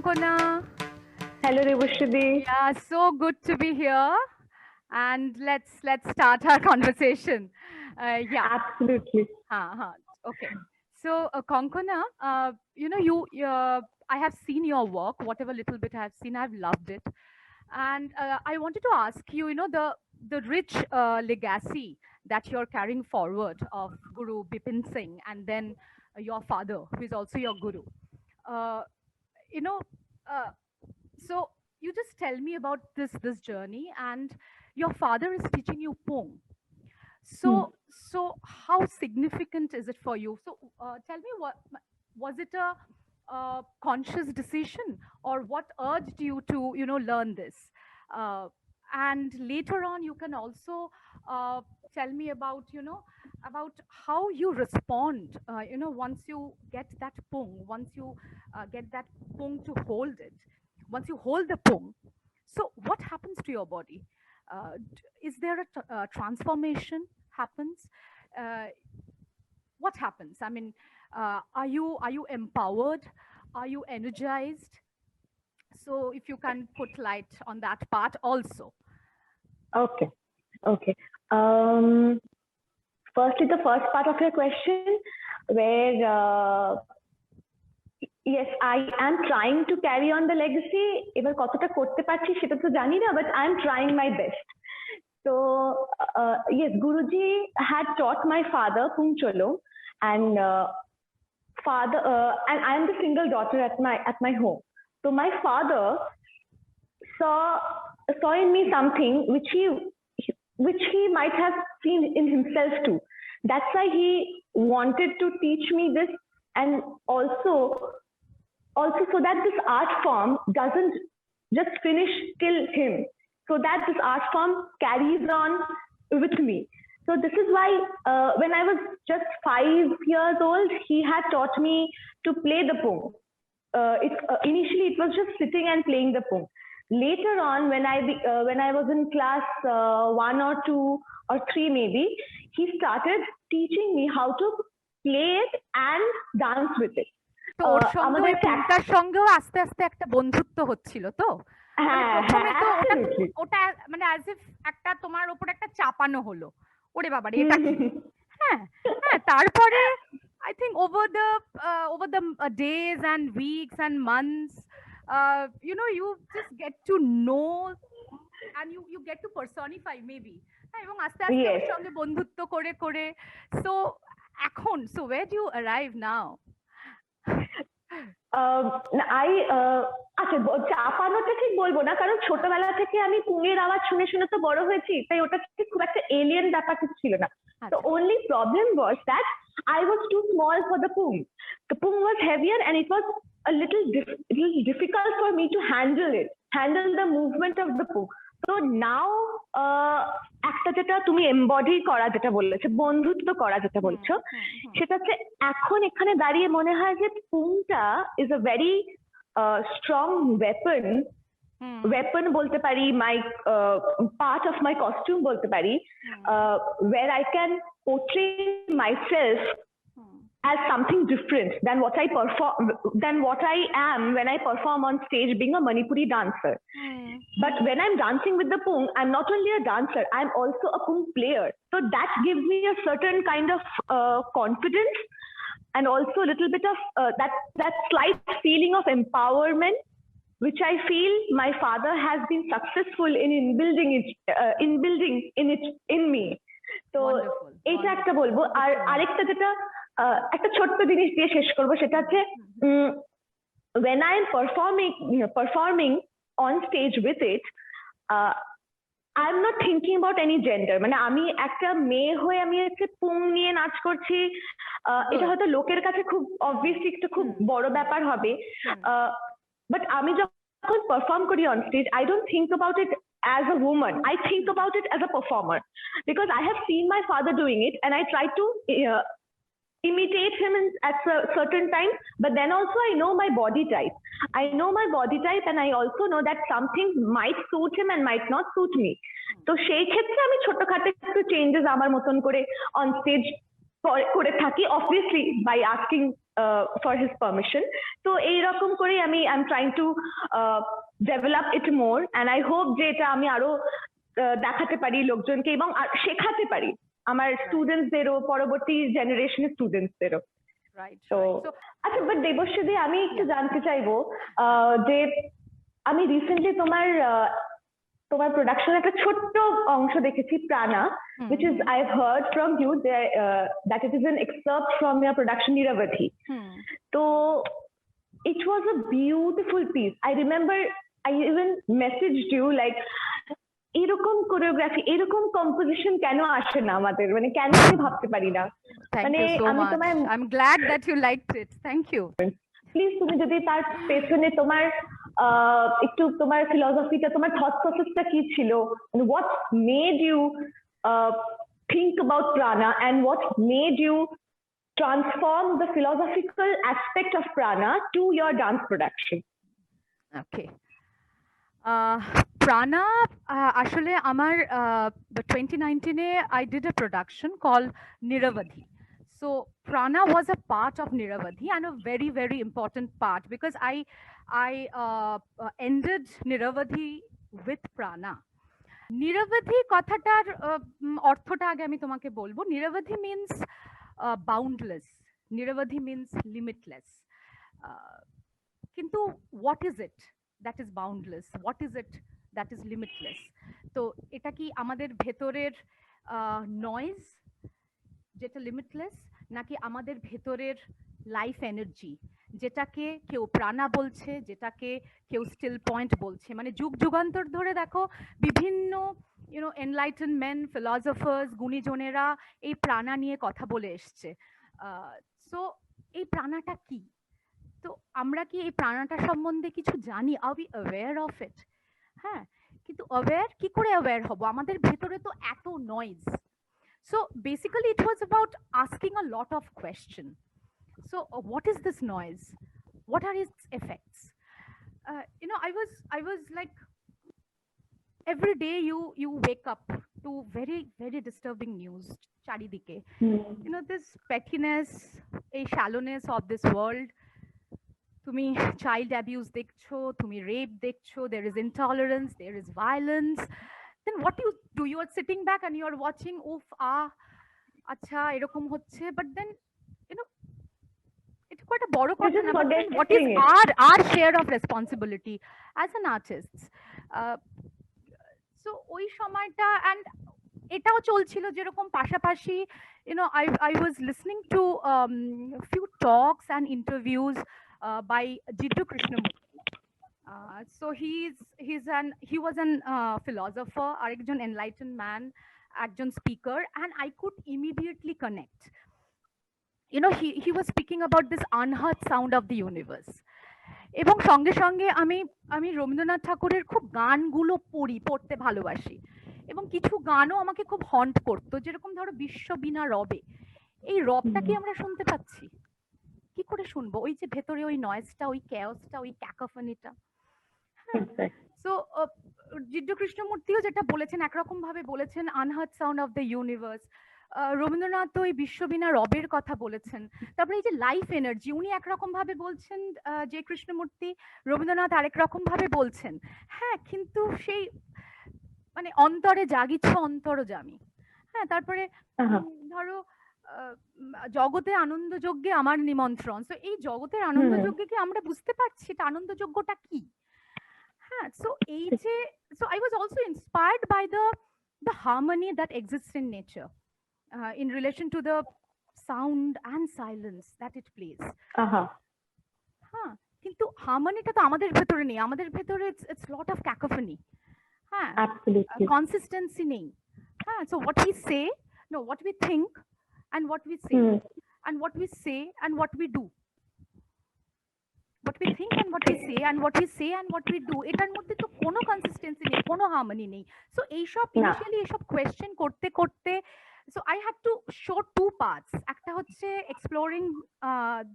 Konkona. Hello, Revushidi. Yeah, so good to be here. And let's start our conversation. Yeah. Absolutely. Okay. So, Konkona, I have seen your work. Whatever little bit I have seen, I've loved it. And I wanted to ask you, the rich legacy that you're carrying forward of Guru Bipin Singh, and then your father, who is also your guru. Uh, you know, uh, so you just tell me about this journey, and your father is teaching you Pung. Hmm. So how significant is it for you? So tell me, what was it, a conscious decision, or what urged you to learn this? uh, and later on you can also uh, tell me about about how you respond, once you get that Pung, once you get that Pung to hold it, once you hold the Pung. So what happens to your body? Is there a transformation happens? uh, what happens? I mean, are you empowered? Are you energized? So if you can put light on that part also. Okay. Okay. Um, Firstly, the first part of your question, where yes, I am trying to carry on the legacy. এবার কতটা করতে পারছি সেটা তো জানি না, but I'm trying my best. So yes, Guruji had taught my father Pung Cholo, and and I am the single daughter at my home. So my father saw saw in me something which he might have seen in himself too. That's why he wanted to teach me this, and also so that this art form doesn't just finish till him, so that this art form carries on with me. So this is why when I was just 5 years old, he had taught me to play the Pung. Initially it was just sitting and playing the Pung. Later on, when I was in class 1 or 2 or 3 maybe, he started teaching me how to play it and dance with it. তো ওর সঙ্গে আমাদের ওই পুংটার সঙ্গেও আস্তে আস্তে একটা বন্ধুত্ব হচ্ছিল তো, মানে হ্যাঁ প্রথমে হ্যাঁ তো ওটা absolutely. ওটা মানে অ্যাজ ইফ একটা তোমার ওপর একটা চাপানো হলো, ওরে বাবারে এটা কি। হ্যাঁ, হ্যাঁ, তারপরে I think over the days and weeks and months, you just get to know, and you get to personify maybe, হ্যাঁ, এবং আস্তে আস্তে ওর Yes. সঙ্গে বন্ধুত্ব করে করে সো এখন, so where do you arrive now? I আচ্ছা, চাপানোটা ঠিক বলবো না, কারণ ছোটবেলা থেকে আমি পুঙের আওয়াজ শুনে শুনে তো বড় হয়েছি, তাই ওটা খুব একটা এলিয়েন ব্যাপার কিছু ছিল না। The আচ্ছা। only problem was that I was too small for the pung. The pung was heavier, and it was a little difficult for me to handle the movement of the pung. So now একটা যেটা তুমি embody করা যেটা বলেছো, বন্ধুত্ব করা যেটা বলছো, সেটা হচ্ছে এখন এখানে দাঁড়িয়ে মনে হয় যে পুংটা is a very strong weapon বলতে পারি, my part of my costume বলতে পারি, where I can portray myself as something different than what I am when I perform on stage being a Manipuri dancer. But when I'm dancing with the Pung, I'm not only a dancer, I'm also a Pung player. So that gives me a certain kind of confidence, and also a little bit of that slight feeling of empowerment, which I feel my father has been successful in building in me. তো এইটা একটা বলবো। আর আরেকটা যেটা একটা ছোট্ট জিনিস দিয়ে শেষ করবো, সেটা হচ্ছে when I am performing on stage with it, I'm not thinking about any gender. মানে আমি একটা মেয়ে হয়ে আমি হচ্ছে পুং নিয়ে নাচ করছি, এটা হয়তো লোকের কাছে খুব অবভিয়াসলি একটা খুব বড় ব্যাপার হবে, বাট আমি যখন পারফর্ম করি on stage, I don't think about it as a woman. I think about it as a performer, because I have seen my father doing it, and I try to imitate him at certain times. But then also I know my body type. And I also know that something might suit him and might not suit me. তো সেই ক্ষেত্রে আমি ছোটখাটো একটু changes আমার মতন করে on stage করে থাকি, obviously by asking for his permission. তো এইরকম করে I'm trying to develop it more, and I hope যে এটা আমি আরো দেখাতে পারি লোকজনকে এবং শেখাতে পারি আমার স্টুডেন্টসদেরও, পরবর্তী জেনারেশনের স্টুডেন্টসদেরও। তো আচ্ছা, বাট দেবশ্রী, আমি একটু জানতে চাইবো যে আমি রিসেন্টলি তোমার প্রোডাকশনের একটা ছোট্ট অংশ দেখেছি, প্রাণা, which is I've heard from you that it is an excerpt from your production Niravati. So it was a beautiful piece. I remember I even messaged you like, এরকম কোরিওগ্রাফি, এরকম কম্পোজিশন কেন আসে না আমাদের, মানে কেন আমি ভাবতে পারি না। মানে আমি তোমায় I'm glad that you liked it. Thank you. Please তুমি যদি তার পেছনে তোমার একটু তোমার ফিলসফিটা, তোমার থট প্রসেসটা কি ছিল, what made you think about Prana and what made you transform the philosophical aspect of Prana to your dance production? Okay. Prana, ashole amar 2019 I did a production called Niravadhi. So Prana was a part of Niravadhi, and a very, very important part, because I ended Niravadhi with Prana. Niravadhi কথাটার অর্থটা আগে আমি তোমাকে বলবো। Niravadhi means boundless. Niravadhi means limitless. কিন্তু what is it that is boundless? What is it that is limitless? তো এটা কি আমাদের ভেতরের নয়েজ যেটা লিমিটলেস, নাকি আমাদের ভেতরের লাইফ এনার্জি যেটাকে কেউ প্রাণা বলছে, যেটাকে কেউ স্টিল পয়েন্ট বলছে? মানে যুগ যুগান্তর ধরে দেখো বিভিন্ন এনলাইটেন মেন, ফিলসফার্স, গুণীজনেরা এই প্রাণা নিয়ে কথা বলে এসছে। সো এই প্রাণাটা কি? তো আমরা কি এই প্রাণাটা সম্বন্ধে কিছু জানি? আর উই অ্যাওয়্যার অফ ইট? হ্যাঁ, কিন্তু অ্যাওয়্যার কি করে অ্যাওয়্যার হব? আমাদের ভেতরে তো এত noise. So basically it was about asking a lot of questions. So what is this noise? What are its effects? I was like, every day you wake up to very, very disturbing news charidike. This pettiness, a shallowness of this world. তুমি child abuse দেখছো, তুমি rape দেখছো, there is intolerance, there is violence. Then what do? You are sitting back and you are watching, acha erokom hocche, but then it's quite a বড় কথা না, what is our share of responsibility as an artist? So ওই সময়টা, and এটাও চলছিল যেরকম পাশাপাশি I was listening to few talks and interviews by Jiddu Krishnamurti. So he was an philosopher, arekjon enlightened man, ekjon speaker, and I could immediately connect. He was speaking about this unheard sound of the universe. এবং সঙ্গে সঙ্গে আমি রবীন্দ্রনাথ ঠাকুরের খুব গানগুলো পড়তে ভালোবাসি, এবং কিছু গানও আমাকে খুব হন্ট করতো, যেরকম ধরো বিশ্ব বিনা রবে। এই রবটা কি আমরা শুনতে পাচ্ছি? কি করে শুনবো? ওই যে ভেতরে ওই নয়েজটা, ওই ক্যাওসটা, ওই ক্যাকোফনিটা। সো জিড্ডু কৃষ্ণমূর্তিও যেটা বলেছেন, একরকম ভাবে বলেছেন unheard sound of the universe. Rabindranath তো ওই বিশ্ববীণা রবের কথা বলেছেন। তারপরে এই যে লাইফ এনার্জি, উনি একরকম ভাবে বলছেন, যে কৃষ্ণমূর্তি, রবীন্দ্রনাথ আরেক রকম ভাবে বলছেন। হ্যাঁ, কিন্তু সেই মানে অন্তরে জাগিচ্ছ অন্তরজামী। হ্যাঁ, তারপরে ধরো জগতে আনন্দযজ্ঞে আমার নিমন্ত্রণ। তো এই জগতের আনন্দযজ্ঞে কি আমরা বুঝতে পারছি এটা আনন্দযজ্ঞটা কি? হ্যাঁ, সো এই যে, so I was also inspired by the harmony that exists in nature in relation to the sound and silence that it plays. হ্যাঁ, কিন্তু হারমোনিটা তো আমাদের ভেতরে নেই, আমাদের ভেতরে it's lot of cacophony. হ্যাঁ, consistency নেই। হ্যাঁ, so what we say, no, what we think and what we say, and what we say and what we do, what we think and what we say and what we say and what we do, এটার মধ্যে তো কোনো consistency নেই, কোনো harmony নেই। So এইসব initially এইসব question করতে করতে, so I had to show two parts. একটা হচ্ছে exploring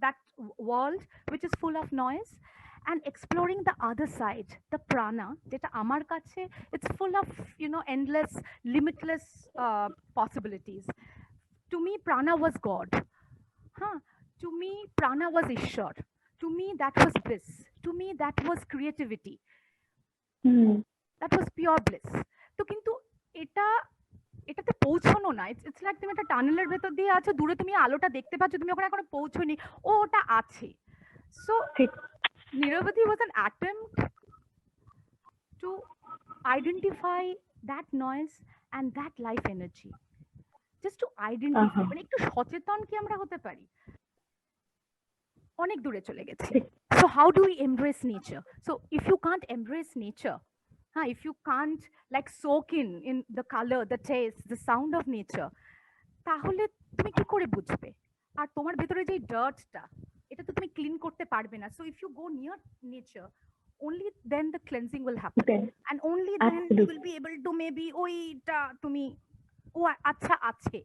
that world which is full of noise, and exploring the other side, the prana, যেটা আমার কাছে it's full of endless, limitless possibilities. To me prana was God. To me, prana was ishwar. To me, that was bliss. To me, that was creativity. That was pure bliss. তো কিন্তু এটা এটাতে পৌঁছানো না, it's like তুমি একটা টানেলের ভেতর দিয়ে আছো, দূরে তুমি আলোটা দেখতে পাচ্ছ, তুমি ওখানে এখনো পৌঁছোনি, ও ওটা আছে। So Niravati was an attempt to identify that noise and that life energy, just to identify, মানে একটু সচেতন কি আমরা হতে পারি, অনেক দূরে চলে গেছে। So how do we embrace nature? So if you can't embrace nature, if you can't like soak in the color, the taste, the sound of nature, তাহলে তুমি কি করে বুঝবে? আর তোমার ভেতরে যে ডার্টটা, এটা তো তুমি ক্লিন করতে পারবে না। So if you go near nature, only then the cleansing will happen, and only then you will be able to maybe ওইটা তুমি ও আচ্ছা আছে।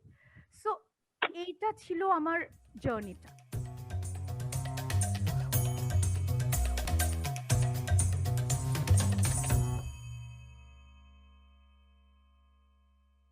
So এইটা ছিল আমার জার্নিটা।